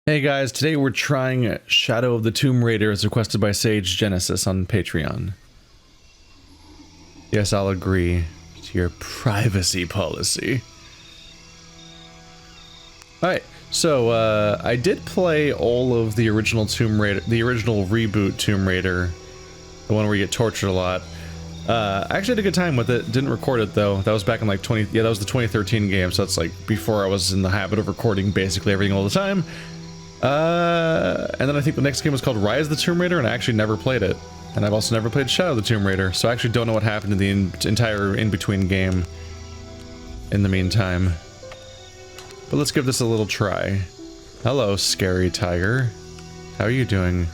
Hey guys, today we're trying Shadow of the Tomb Raider as requested by Sage Genesis on Patreon. Yes, I'll agree to your privacy policy. Alright, so I did play all of the original Tomb Raider, the original reboot Tomb Raider, the one where you get tortured a lot. I actually had a good time with it, didn't record it though. That was back in like that was the 2013 game, so that's like before I was in the habit of recording basically everything all the time. And then I think the next game was called Rise of the Tomb Raider, and I actually never played it. And I've also never played Shadow of the Tomb Raider, so I actually don't know what happened in the entire in-between game in the meantime. But let's give this a little try. Hello, scary tiger. How are you doing?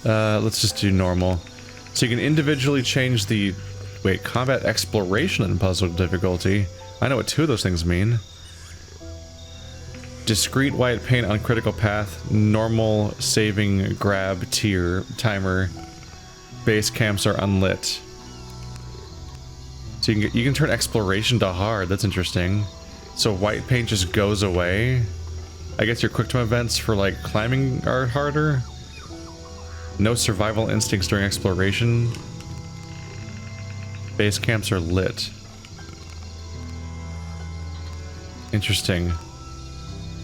Let's just do normal. So you can individually change the... Wait, combat exploration and puzzle difficulty. I know what two of those things mean. Discrete white paint on critical path, normal saving grab timer, base camps are unlit. So you can turn exploration to hard. That's interesting. So white paint just goes away. I guess your quick time events for like climbing are harder. No survival instincts during exploration. Base camps are lit. Interesting.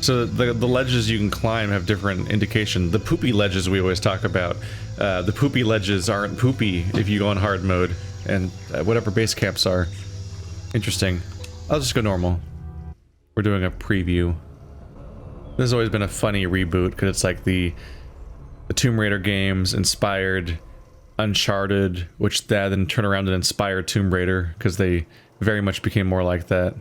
So the ledges you can climb have different indication. The poopy ledges we always talk about. The poopy ledges aren't poopy if you go on hard mode, and whatever base camps are. Interesting. I'll just go normal. We're doing a preview. This has always been a funny reboot because it's like the Tomb Raider games inspired Uncharted, which then turned around and inspired Tomb Raider because they very much became more like that.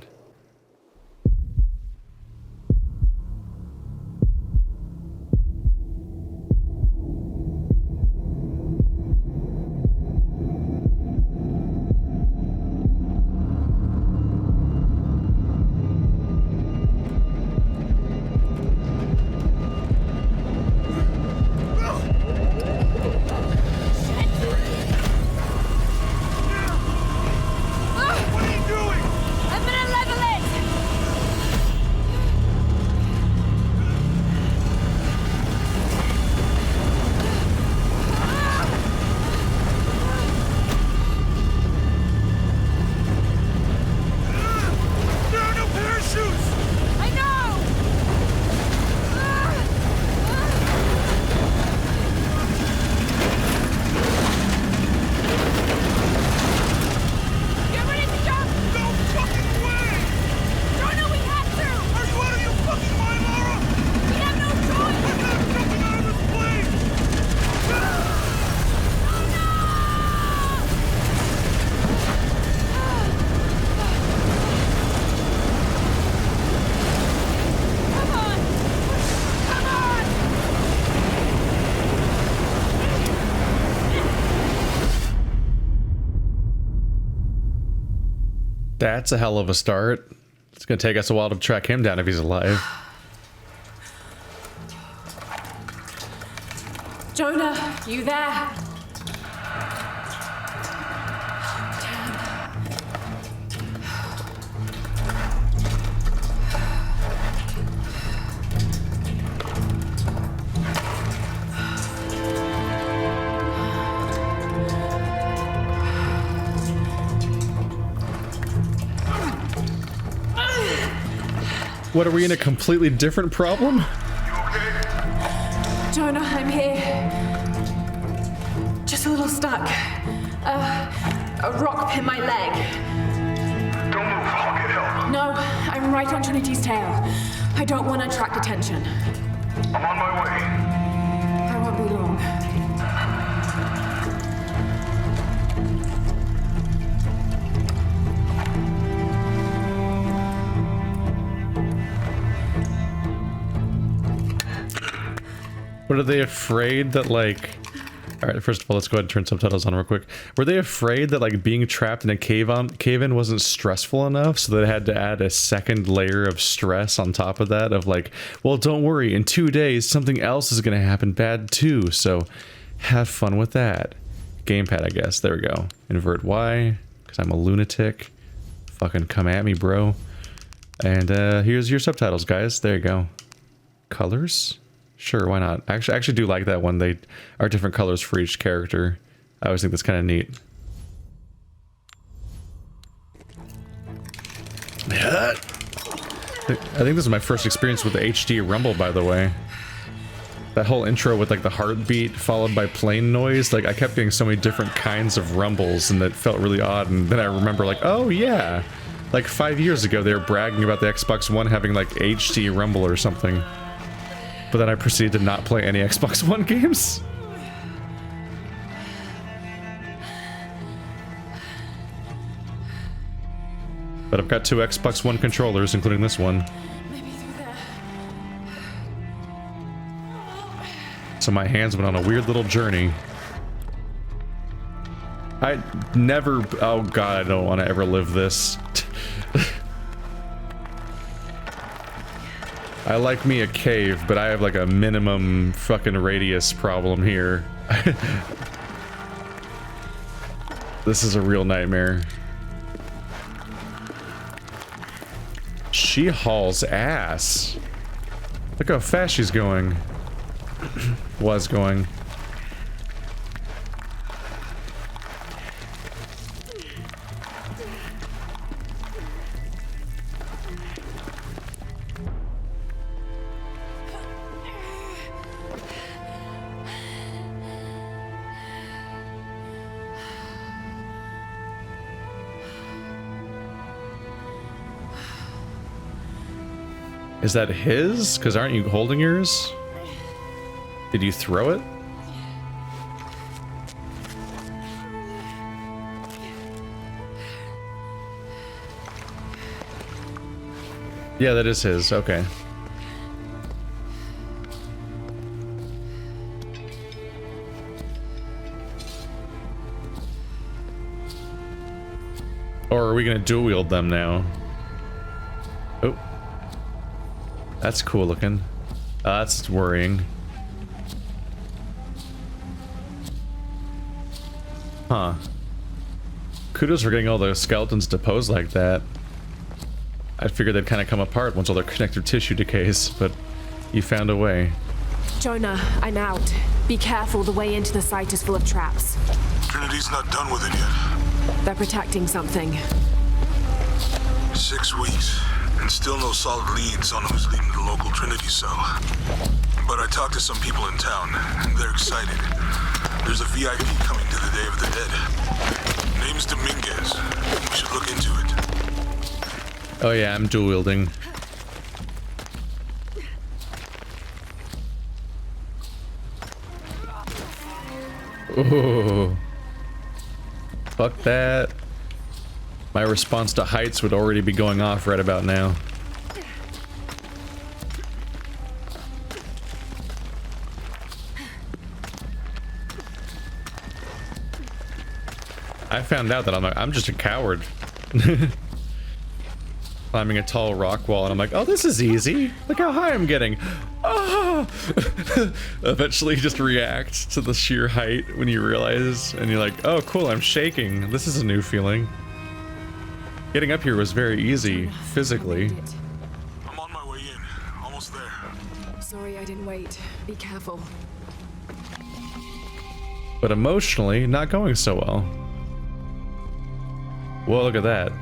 That's a hell of a start. It's gonna take us a while to track him down if he's alive. Jonah, you there? What, are we in a completely different problem? Jonah, I'm here. Just a little stuck. A rock pinned my leg. Don't move, I'll get help. No, I'm right on Trinity's tail. I don't want to attract attention. I'm on my way. I won't be long. What, are they afraid that, like... Alright, first of all, let's go ahead and turn subtitles on real quick. Were they afraid that, like, being trapped in a cave-in wasn't stressful enough, so they had to add a second layer of stress on top of that, of like, well, don't worry, in 2 days, something else is gonna happen bad too, so have fun with that. Gamepad, I guess. There we go. Invert Y, because I'm a lunatic. Fucking come at me, bro. And here's your subtitles, guys. There you go. Colors? Sure, why not? I actually do like that one. They are different colors for each character. I always think that's kind of neat. Yeah. I think this is my first experience with the HD rumble, by the way. That whole intro with like the heartbeat followed by plane noise, like I kept getting so many different kinds of rumbles and that felt really odd. And then I remember like, oh yeah, like 5 years ago they were bragging about the Xbox One having like HD rumble or something. But then I proceeded to not play any Xbox One games. But I've got 2 Xbox One controllers, including this one. Maybe through there. So my hands went on a weird little journey. I never... Oh god, I don't want to ever live this. I like me a cave, but I have like a minimum fucking radius problem here. This is a real nightmare. She hauls ass. Look how fast she's going. Was going. Is that his? Because aren't you holding yours? Did you throw it? Yeah, that is his. Okay. Or are we gonna dual wield them now? Oh. That's cool looking. That's worrying. Huh. Kudos for getting all the skeletons to pose like that. I figured they'd kind of come apart once all their connective tissue decays, but you found a way. Jonah, I'm out. Be careful, the way into the site is full of traps. Trinity's not done with it yet. They're protecting something. 6 weeks, and still no solid leads on who's leading the local Trinity cell. But I talked to some people in town, and they're excited. There's a VIP coming to the Day of the Dead. Name's Dominguez. We should look into it. Oh yeah, I'm dual wielding. Oh, fuck that. My response to heights would already be going off right about now. I found out that I'm just a coward. Climbing a tall rock wall, and I'm like, oh, this is easy. Look how high I'm getting. Oh! Eventually you just react to the sheer height when you realize, and you're like, oh, cool, I'm shaking. This is a new feeling. Getting up here was very easy, physically. I'm on my way in. Almost there. Sorry I didn't wait. Be careful. But emotionally, not going so well. Whoa, look at that.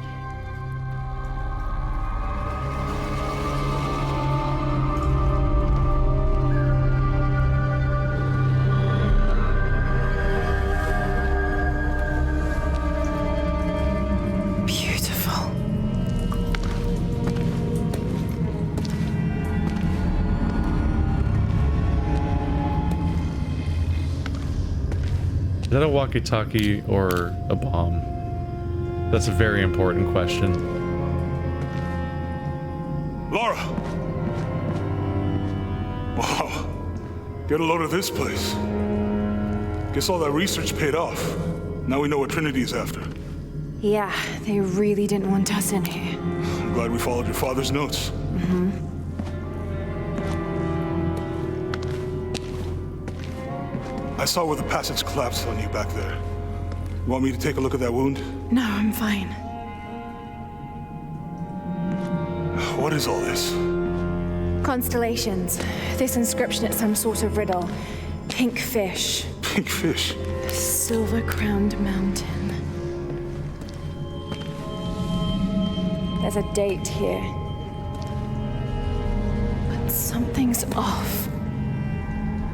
Beautiful. Is that a walkie-talkie or a bomb? That's a very important question. Lara! Wow. Get a load of this place. Guess all that research paid off. Now we know what Trinity's after. Yeah, they really didn't want us in here. I'm glad we followed your father's notes. I saw where the passage collapsed on you back there. You want me to take a look at that wound? No, I'm fine. What is all this? Constellations. This inscription is some sort of riddle. Pink fish. Pink fish? Silver-crowned mountain. There's a date here. But something's off.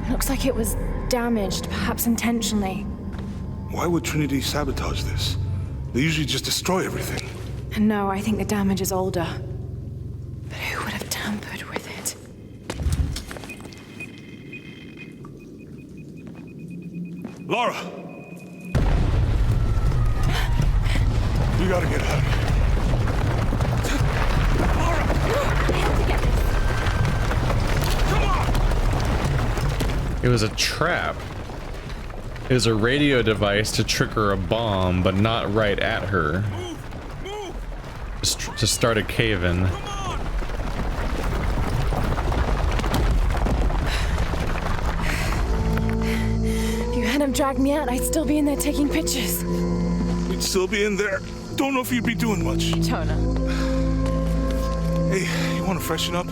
It looks like it was damaged, perhaps intentionally. Why would Trinity sabotage this? They usually just destroy everything. No, I think the damage is older. But who would have tampered with it? Lara! We gotta get out of here. Lara! I have to get this. Come on! It was a trap. It was a radio device to trigger a bomb, but not right at her. Move! Just to start a cave-in. Come on! If you hadn't dragged me out, I'd still be in there taking pictures. We'd still be in there. Don't know if you'd be doing much. Jonah. Hey, you wanna freshen up?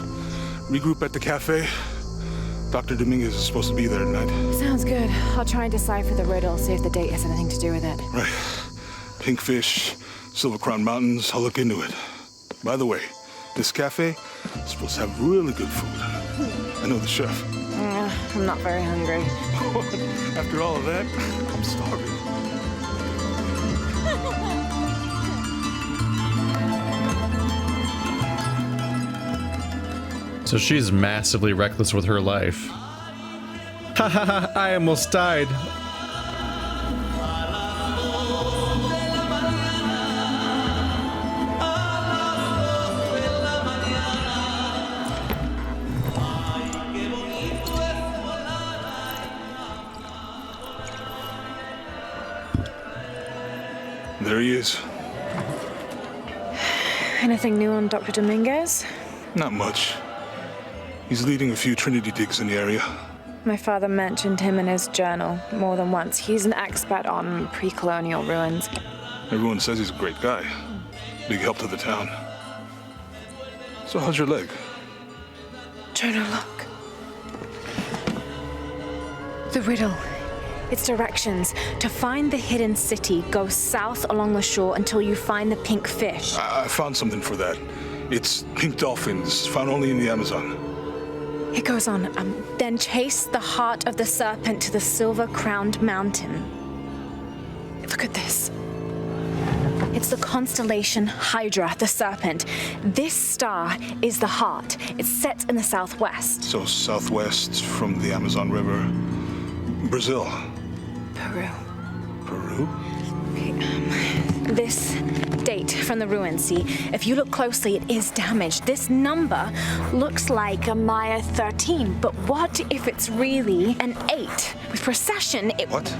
Regroup at the cafe? Dr. Dominguez is supposed to be there tonight. Sounds good. I'll try and decipher the riddle, see if the date has anything to do with it. Right. Pink fish, Silver Crown Mountains, I'll look into it. By the way, this cafe is supposed to have really good food. I know the chef. I'm not very hungry. After all of that, I'm starving. So she's massively reckless with her life. Ha ha ha, I almost died. There he is. Anything new on Dr. Dominguez? Not much. He's leading a few Trinity digs in the area. My father mentioned him in his journal more than once. He's an expert on pre-colonial ruins. Everyone says he's a great guy. Big help to the town. So how's your leg? Jonah, look. The riddle. Its directions. To find the hidden city, go south along the shore until you find the pink fish. I found something for that. It's pink dolphins, found only in the Amazon. It goes on. Then chase the heart of the serpent to the silver-crowned mountain. Look at this. It's the constellation Hydra, the serpent. This star is the heart. It's set in the southwest. So southwest from the Amazon River. Brazil. Peru. Peru? This date from the ruins, see? If you look closely, it is damaged. This number looks like a Maya 13, but what if it's really an 8? With precession, it... What?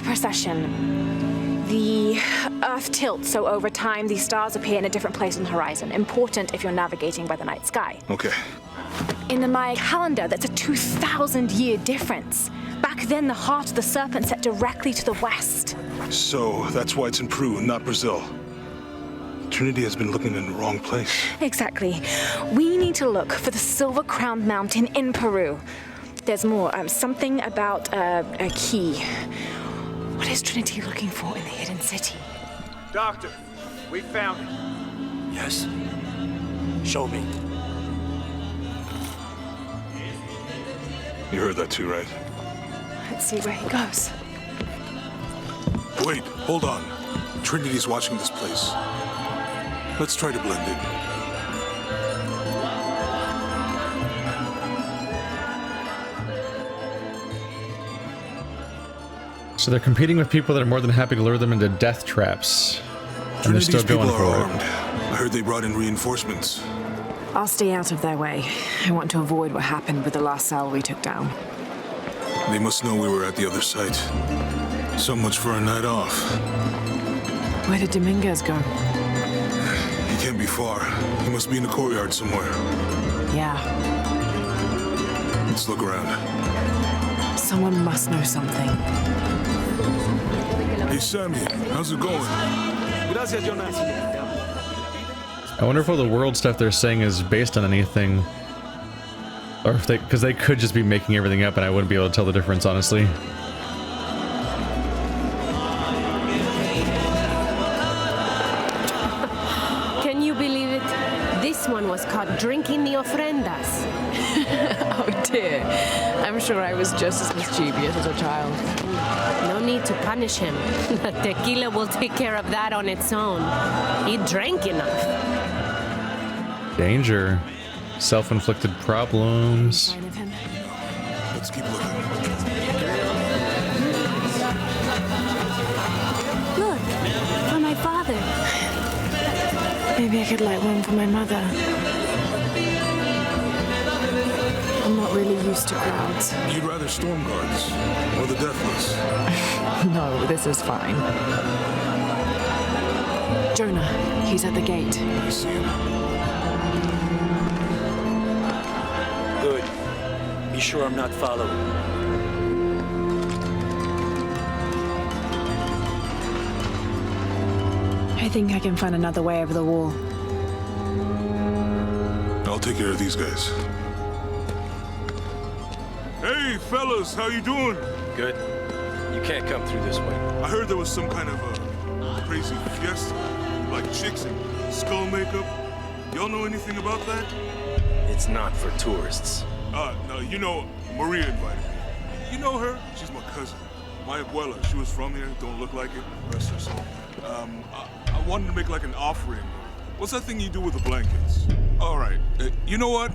Precession. The Earth tilts, so over time, these stars appear in a different place on the horizon. Important if you're navigating by the night sky. Okay. In the Maya calendar, that's a 2,000-year difference. Back then, the heart of the serpent set directly to the west. So that's why it's in Peru, not Brazil. Trinity has been looking in the wrong place. Exactly. We need to look for the silver-crowned mountain in Peru. There's more. Something about a key. What is Trinity looking for in the hidden city? Doctor, we found it. Yes. Show me. You heard that too, right? Let's see where he goes. Wait, hold on. Trinity's watching this place. Let's try to blend in. So they're competing with people that are more than happy to lure them into death traps. And they're Trinity's still people going are for armed. I heard they brought in reinforcements. I'll stay out of their way. I want to avoid what happened with the last cell we took down. They must know we were at the other site. So much for a night off. Where did Dominguez go? He can't be far. He must be in the courtyard somewhere. Yeah. Let's look around. Someone must know something. Hey, Sammy, how's it going? Gracias, Jonas. I wonder if all the world stuff they're saying is based on anything. Or if they, because they could just be making everything up and I wouldn't be able to tell the difference, honestly. Can you believe it? This one was caught drinking the ofrendas. Oh dear. I'm sure I was just as mischievous as a child. No need to punish him. The tequila will take care of that on its own. He drank enough. Danger. Self-inflicted problems. Sign of him. Let's keep looking. Look, for my father. Maybe I could light one for my mother. I'm not really used to crowds. You'd rather storm guards or the deathless? No, this is fine. Jonah, he's at the gate. I see him. Good. Be sure I'm not followed. I think I can find another way over the wall. I'll take care of these guys. Hey, fellas, how you doing? Good. You can't come through this way. I heard there was some kind of a crazy fiesta, like chicks and skull makeup. Y'all know anything about that? It's not for tourists. No, you know, Maria invited me. You know her? She's my cousin. My abuela, she was from here, don't look like it, rest her soul. I wanted to make like an offering. What's that thing you do with the blankets? All right, you know what?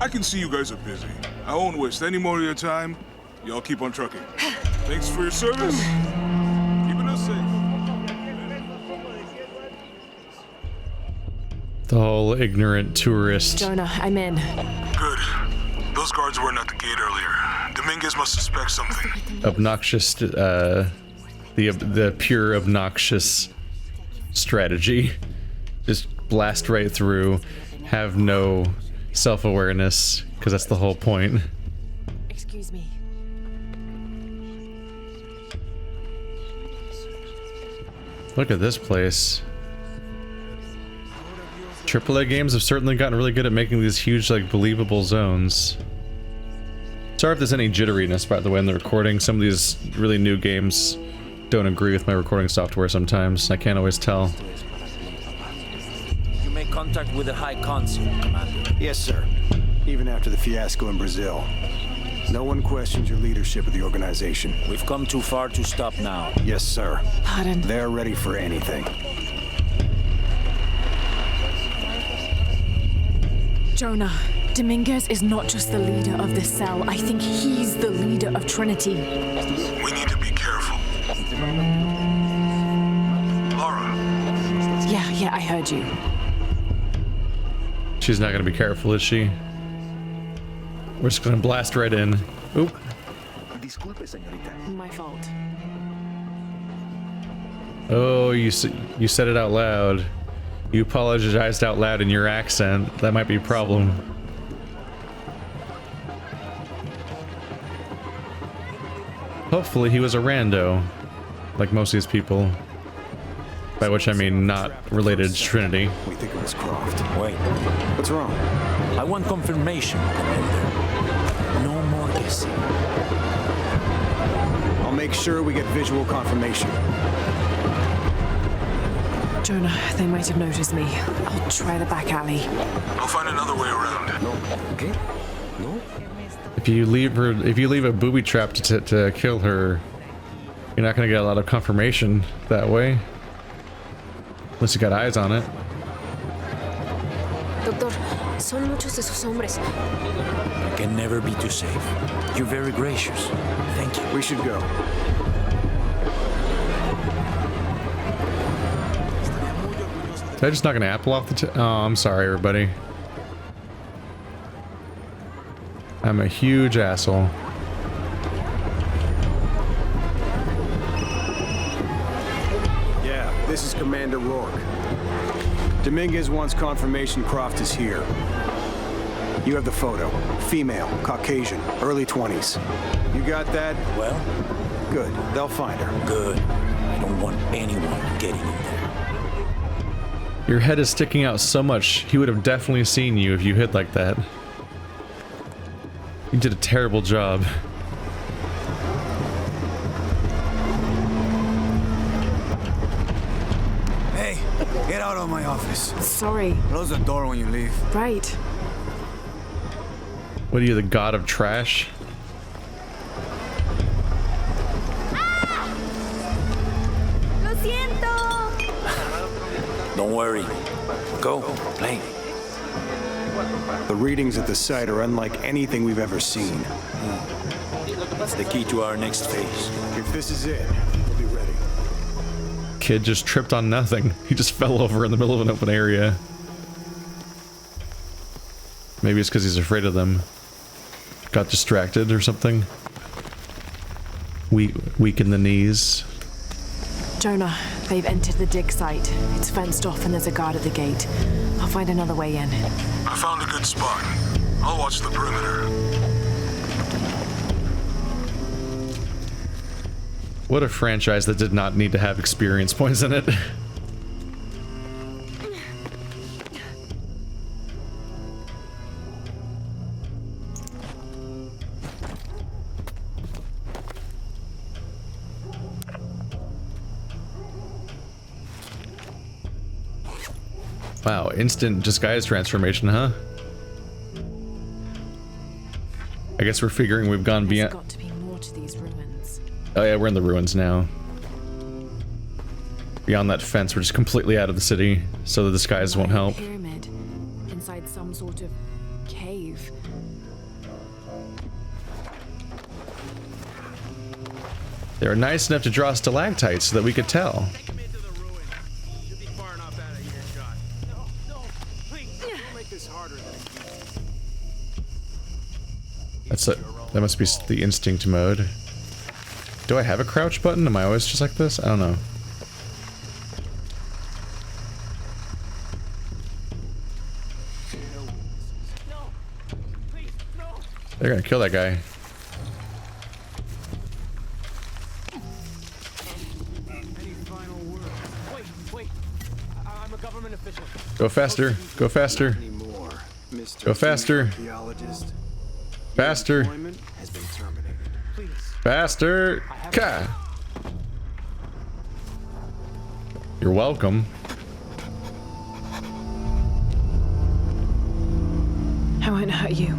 I can see you guys are busy. I won't waste any more of your time. Y'all keep on trucking. Thanks for your service. Keeping us safe. The whole ignorant tourist. Jonah, I'm in. Good. Those guards weren't at the gate earlier. Dominguez must suspect something. Obnoxious, the pure obnoxious strategy. Just blast right through, have no self-awareness, because that's the whole point. Excuse me. Look at this place. AAA games have certainly gotten really good at making these huge, like, believable zones. Sorry if there's any jitteriness, by the way, in the recording. Some of these really new games don't agree with my recording software sometimes. I can't always tell. You make contact with the High Consul, Commander. Yes, sir. Even after the fiasco in Brazil. No one questions your leadership of the organization. We've come too far to stop now. Yes, sir. Pardon. They're ready for anything. Jonah, Dominguez is not just the leader of this cell. I think he's the leader of Trinity. We need to be careful. Lara. Yeah, I heard you. She's not gonna be careful, is she? We're just gonna blast right in. Oop. My fault. Oh, you said it out loud. You apologized out loud in your accent. That might be a problem. Hopefully he was a rando, like most of these people. By which I mean not related to Trinity. We think it was Croft. Wait, What's wrong? I want confirmation, Commander. No more guessing. I'll make sure we get visual confirmation. Jonah, they might have noticed me. I'll try the back alley. I'll find another way around. Okay. No? If you leave a booby trap to kill her, you're not gonna get a lot of confirmation that way. Unless you got eyes on it. Doctor, son muchos de sus hombres. I can never be too safe. You're very gracious. Thank you. We should go. Did I just knock an apple off the oh, I'm sorry, everybody. I'm a huge asshole. Yeah, this is Commander Rourke. Dominguez wants confirmation Croft is here. You have the photo. Female, Caucasian, early 20s. You got that? Well, Good. They'll find her. good. I don't want anyone getting in there. Your head is sticking out so much, he would have definitely seen you if you hid like that. You did a terrible job. Hey, get out of my office. Sorry. Close the door when you leave. Right. What are you, the god of trash? Lo siento. Don't worry. Go, play. The readings at the site are unlike anything we've ever seen. That's the key to our next phase. If this is it, we'll be ready. Kid just tripped on nothing. He just fell over in the middle of an open area. Maybe it's because he's afraid of them. Got distracted or something. Weak in the knees. Jonah, they've entered the dig site. It's fenced off and there's a guard at the gate. I'll find another way in. I found a good spot. I'll watch the perimeter. What a franchise that did not need to have experience points in it. Wow, instant disguise transformation, huh? I guess we're figuring we've gone beyond. There's got to be more to these ruins. Oh yeah, we're in the ruins now. Beyond that fence, we're just completely out of the city, so the disguise won't help. Pyramid inside some sort of cave. They were nice enough to draw stalactites so that we could tell. That must be the instinct mode. Do I have a crouch button? Am I always just like this? I don't know. They're gonna kill that guy. Go faster. Go faster. Go faster. Faster. Faster. Ka. You're welcome. I won't hurt you.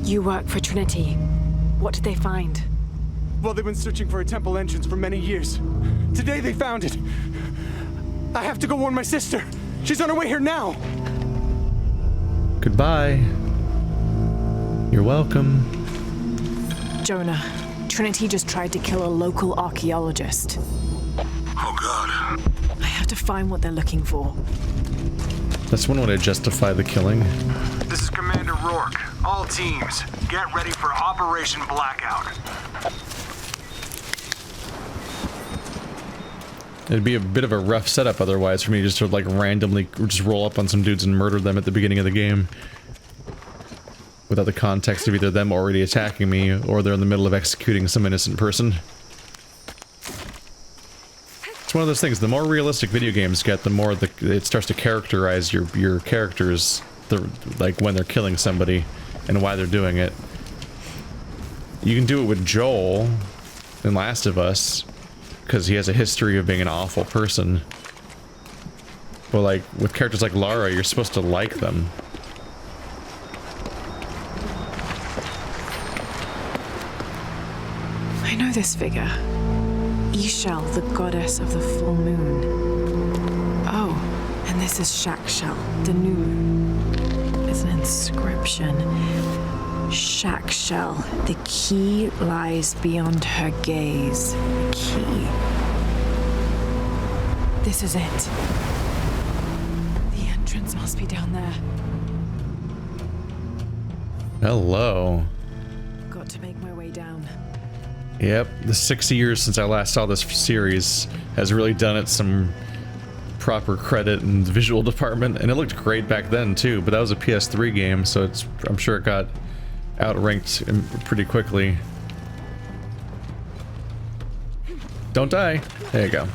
You work for Trinity. What did they find? Well, they've been searching for a temple entrance for many years. Today they found it. I have to go warn my sister. She's on her way here now. Goodbye. You're welcome. Jonah, Trinity just tried to kill a local archaeologist. Oh God. I have to find what they're looking for. That's one way to justify the killing. This is Commander Rourke. All teams, get ready for Operation Blackout. It'd be a bit of a rough setup otherwise for me just to like randomly just roll up on some dudes and murder them at the beginning of the game. Without the context of either them already attacking me or they're in the middle of executing some innocent person. It's one of those things, the more realistic video games get, the more it starts to characterize your characters, like when they're killing somebody and why they're doing it. You can do it with Joel in Last of Us, because he has a history of being an awful person. But like, with characters like Lara, you're supposed to like them. I know this figure. Ishel, the goddess of the full moon. Oh, and this is Shakshel, the new moon. There's an inscription. Shakshel, the key lies beyond her gaze. The key. This is it. The entrance must be down there. Hello. Got to make my way down. Yep, the 6 years since I last saw this series has really done it some proper credit in the visual department, and it looked great back then too, but that was a PS3 game, so I'm sure it got outranked pretty quickly. Don't die. There you go.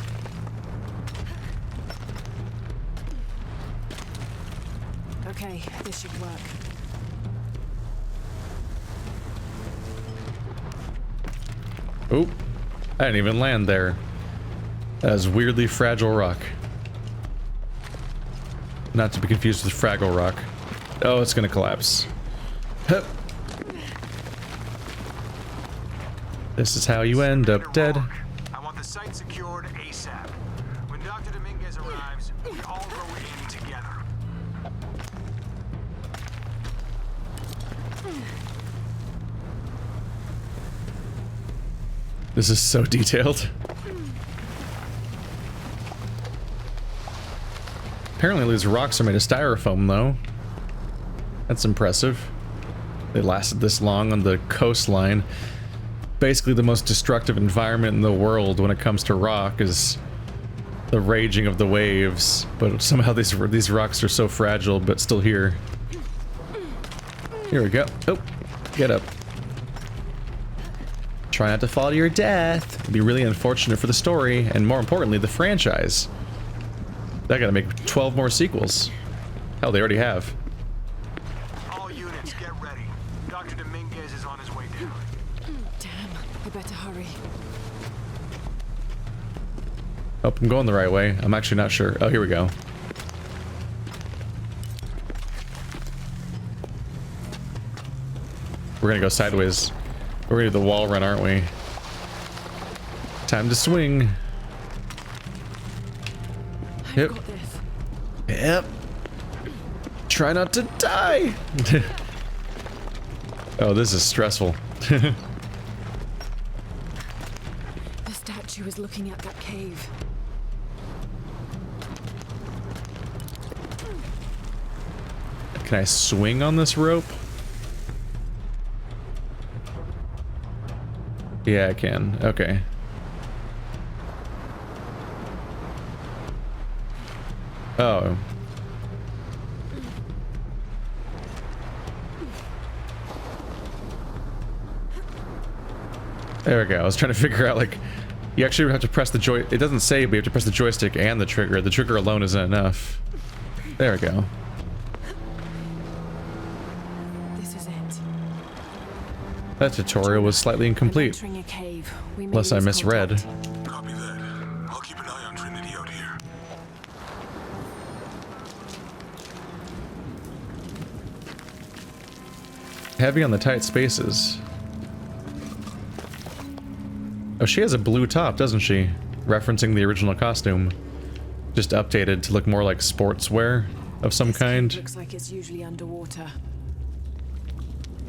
Okay, this should work. Oh, I didn't even land there. That is weirdly fragile rock. Not to be confused with Fraggle Rock. Oh, it's gonna collapse. Hup. This is how you end up dead. I want the site secured ASAP. When Dr. Dominguez arrives, we all go in together. This is so detailed. Apparently these rocks are made of styrofoam though. That's impressive. They lasted this long on the coastline. Basically the most destructive environment in the world when it comes to rock is the raging of the waves, but somehow these rocks are so fragile but still here. Here we go. Oh, get up. Try not to fall to your death. It'd be really unfortunate for the story, and more importantly, the franchise. They gotta make 12 more sequels. Hell, they already have. All units, get ready. Dr. Dominguez is on his way down. Damn, I better hurry. Oh, I'm going the right way. I'm actually not sure. Oh, here we go. We're gonna go sideways. We're gonna do the wall run, aren't we? Time to swing. Yep. Yep. Try not to die. Oh, this is stressful. The statue is looking at that cave. Can I swing on this rope? Yeah, I can. Okay. Oh. There we go. I was trying to figure out, like, you actually have to press the joy. It doesn't say, but you have to press the joystick and the trigger. The trigger alone isn't enough. There we go. This is it. That tutorial was slightly incomplete. Entering a cave. We may Unless I lose misread. contact. Copy that. I'll keep an eye on Trinity out here. Heavy on the tight spaces. Oh, she has a blue top, doesn't she? Referencing the original costume. Just updated to look more like sportswear of some This cave kind. looks like it's usually underwater.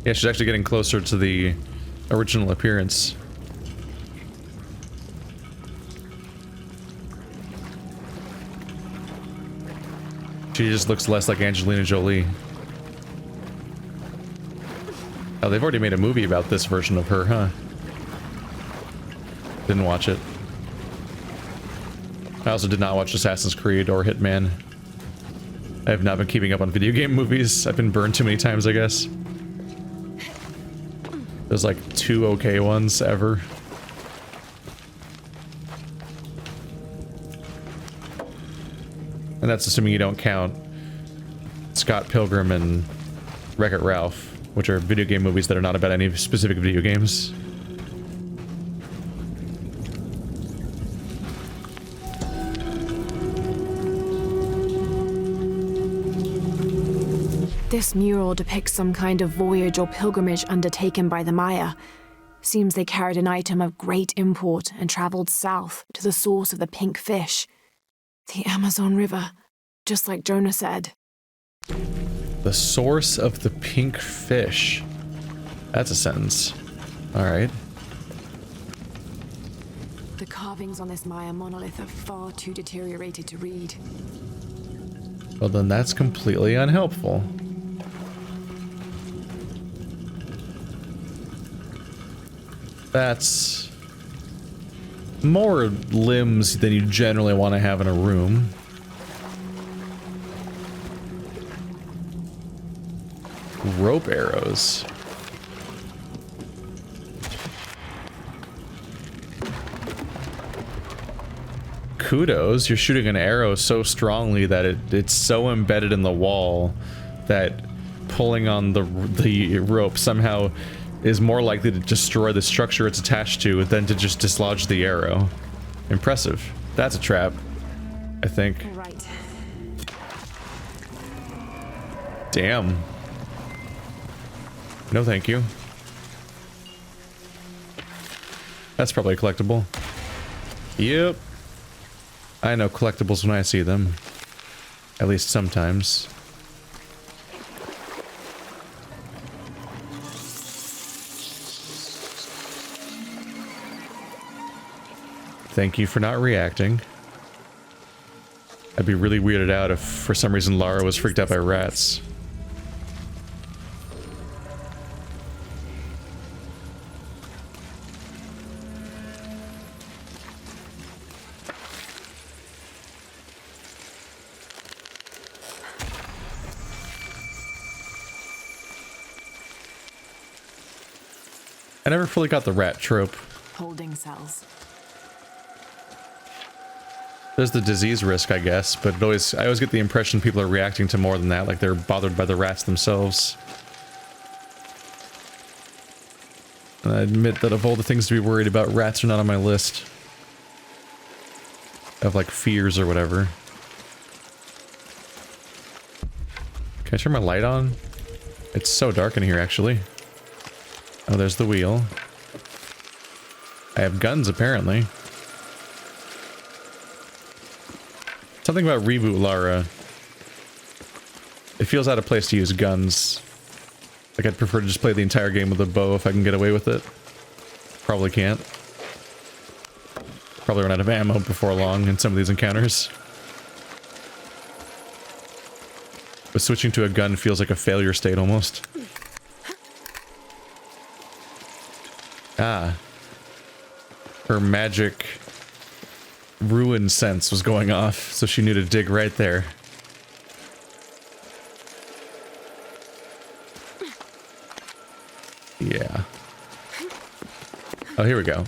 Yeah, she's actually getting closer to the original appearance. She just looks less like Angelina Jolie. Oh, they've already made a movie about this version of her, huh? Didn't watch it. I also did not watch Assassin's Creed or Hitman. I have not been keeping up on video game movies. I've been burned too many times, I guess. There's like 2 okay ones ever. And that's assuming you don't count Scott Pilgrim and Wreck-It Ralph, which are video game movies that are not about any specific video games. This mural depicts some kind of voyage or pilgrimage undertaken by the Maya. Seems they carried an item of great import and traveled south to the source of the pink fish. The Amazon River, just like Jonah said. The source of the pink fish. That's a sentence. Alright. The carvings on this Maya monolith are far too deteriorated to read. Well, then that's completely unhelpful. That's more limbs than you generally want to have in a room. Rope arrows. Kudos, you're shooting an arrow so strongly that it's so embedded in the wall that pulling on the rope somehow is more likely to destroy the structure it's attached to than to just dislodge the arrow. Impressive. That's a trap, I think. Right. Damn. No thank you. That's probably a collectible. Yep. I know collectibles when I see them. At least sometimes. Thank you for not reacting. I'd be really weirded out if for some reason Lara was freaked out by rats. I never fully got the rat trope. Holding cells. There's the disease risk, I guess, but I always get the impression people are reacting to more than that, like they're bothered by the rats themselves. And I admit that of all the things to be worried about, rats are not on my list. Of like fears or whatever. Can I turn my light on? It's so dark in here, actually. Oh, there's the wheel. I have guns, apparently. Something about Reboot Lara. It feels out of place to use guns. Like, I'd prefer to just play the entire game with a bow if I can get away with it. Probably can't. Probably run out of ammo before long in some of these encounters. But switching to a gun feels like a failure state almost. Ah. Her magic ruin sense was going off, so she knew to dig right there. Yeah. Oh, here we go.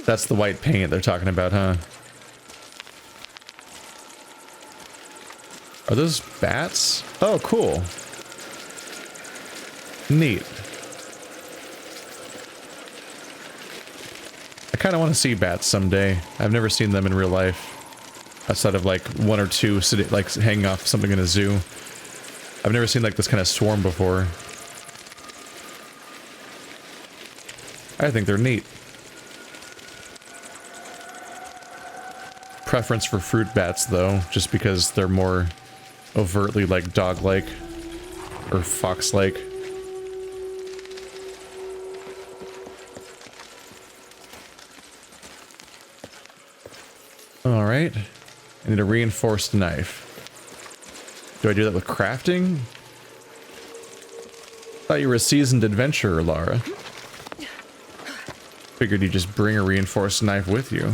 That's the white paint they're talking about, huh? Are those bats? Oh, cool. Neat. I kind of want to see bats someday. I've never seen them in real life. Outside of like one or two sitting, like hanging off something in a zoo. I've never seen like this kind of swarm before. I think they're neat. Preference for fruit bats though, just because they're more overtly like dog-like or fox-like. Alright. I need a reinforced knife. Do I do that with crafting? Thought you were a seasoned adventurer, Lara. Figured you'd just bring a reinforced knife with you.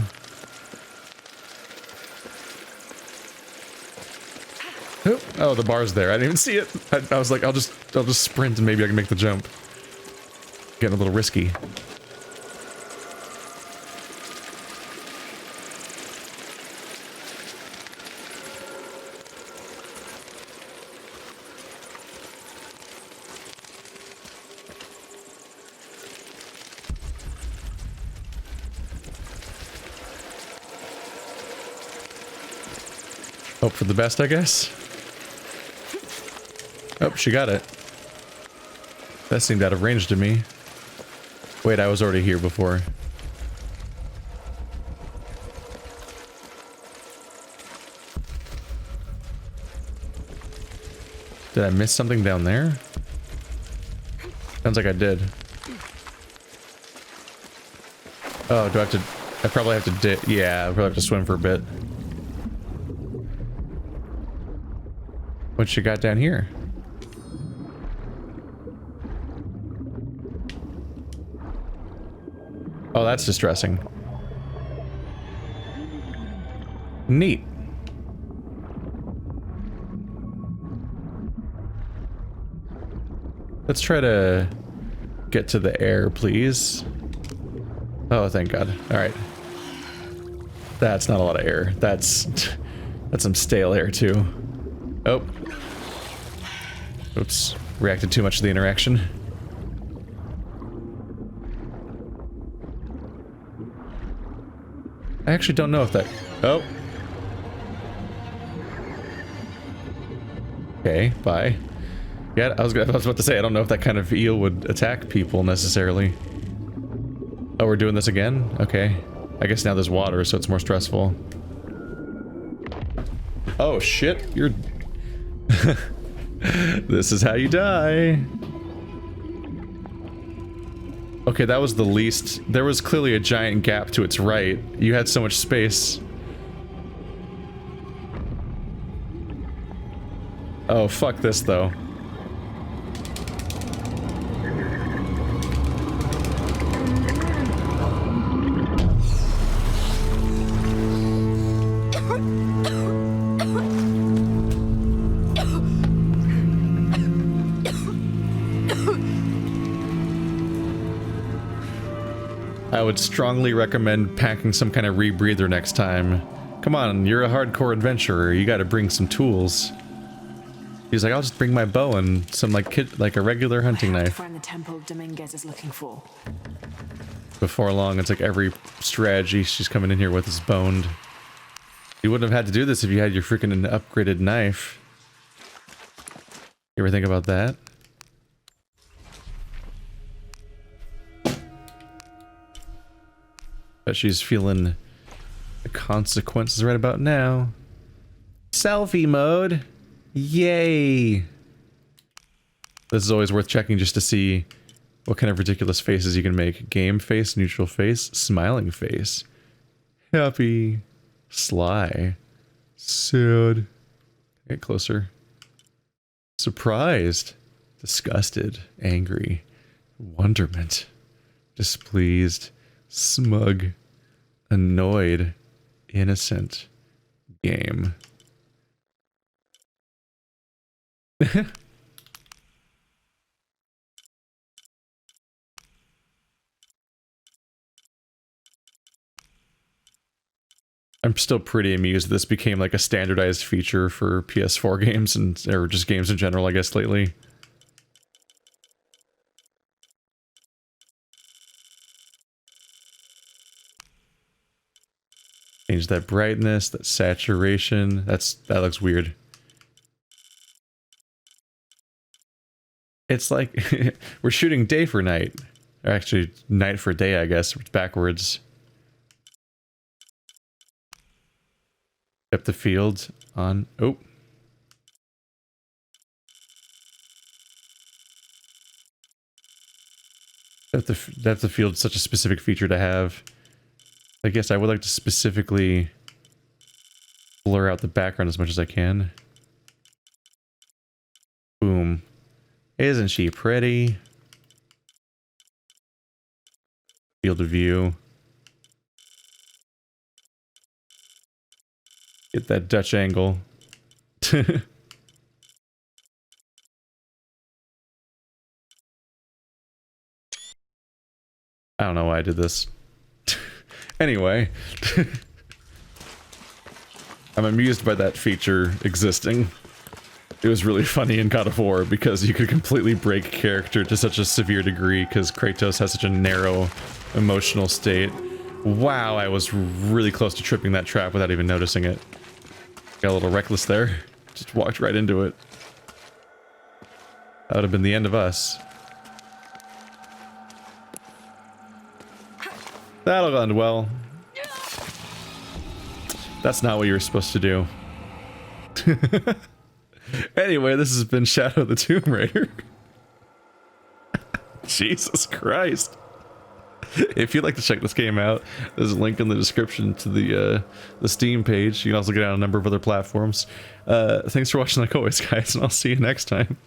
Oh, the bar's there. I didn't even see it. I was like, I'll just sprint and maybe I can make the jump. Getting a little risky. Hope for the best, I guess. Oh, she got it. That seemed out of range to me. Wait, I was already here before. Did I miss something down there? Sounds like I did. Oh, do I have to... I probably have to yeah, I probably have to swim for a bit. What you got down here? Oh, that's distressing. Neat. Let's try to get to the air, please. Oh, thank God. All right. That's not a lot of air. That's some stale air too. Oh. Oops, reacted too much to the interaction. I actually don't know if that... Oh. Okay, bye. Yeah, I was about to say, I don't know if that kind of eel would attack people necessarily. Oh, we're doing this again? Okay. I guess now there's water, so it's more stressful. Oh, shit. You're... This is how you die. Okay, that was the least... There was clearly a giant gap to its right. You had so much space. Oh, fuck this, though. I would strongly recommend packing some kind of rebreather next time. Come on, you're a hardcore adventurer. You gotta bring some tools. He's like, I'll just bring my bow and some like a regular hunting knife. Find the temple Dominguez is looking for. Before long, it's like every strategy she's coming in here with is boned. You wouldn't have had to do this if you had your freaking upgraded knife. You ever think about that? But she's feeling the consequences right about now. Selfie mode! Yay! This is always worth checking just to see what kind of ridiculous faces you can make. Game face, neutral face, smiling face. Happy. Sly. Sad. Get closer. Surprised. Disgusted. Angry. Wonderment. Displeased. Smug. Annoyed. Innocent. Game. I'm still pretty amused this became like a standardized feature for PS4 games and or just games in general, I guess, lately. Change that brightness, that saturation. That looks weird. It's like we're shooting day for night. Or actually, night for day, I guess. It's backwards. Depth of field on... Oh. Depth of field is such a specific feature to have. I guess I would like to specifically blur out the background as much as I can. Boom. Isn't she pretty? Field of view. Get that Dutch angle. I don't know why I did this. Anyway. I'm amused by that feature existing. It was really funny in God of War because you could completely break character to such a severe degree because Kratos has such a narrow emotional state. Wow, I was really close to tripping that trap without even noticing it. Got a little reckless there. Just walked right into it. That would have been the end of us. That'll end well. That's not what you were supposed to do. Anyway, this has been Shadow of the Tomb Raider. Jesus Christ. If you'd like to check this game out, there's a link in the description to the Steam page. You can also get it on a number of other platforms. Thanks for watching like always, guys, and I'll see you next time.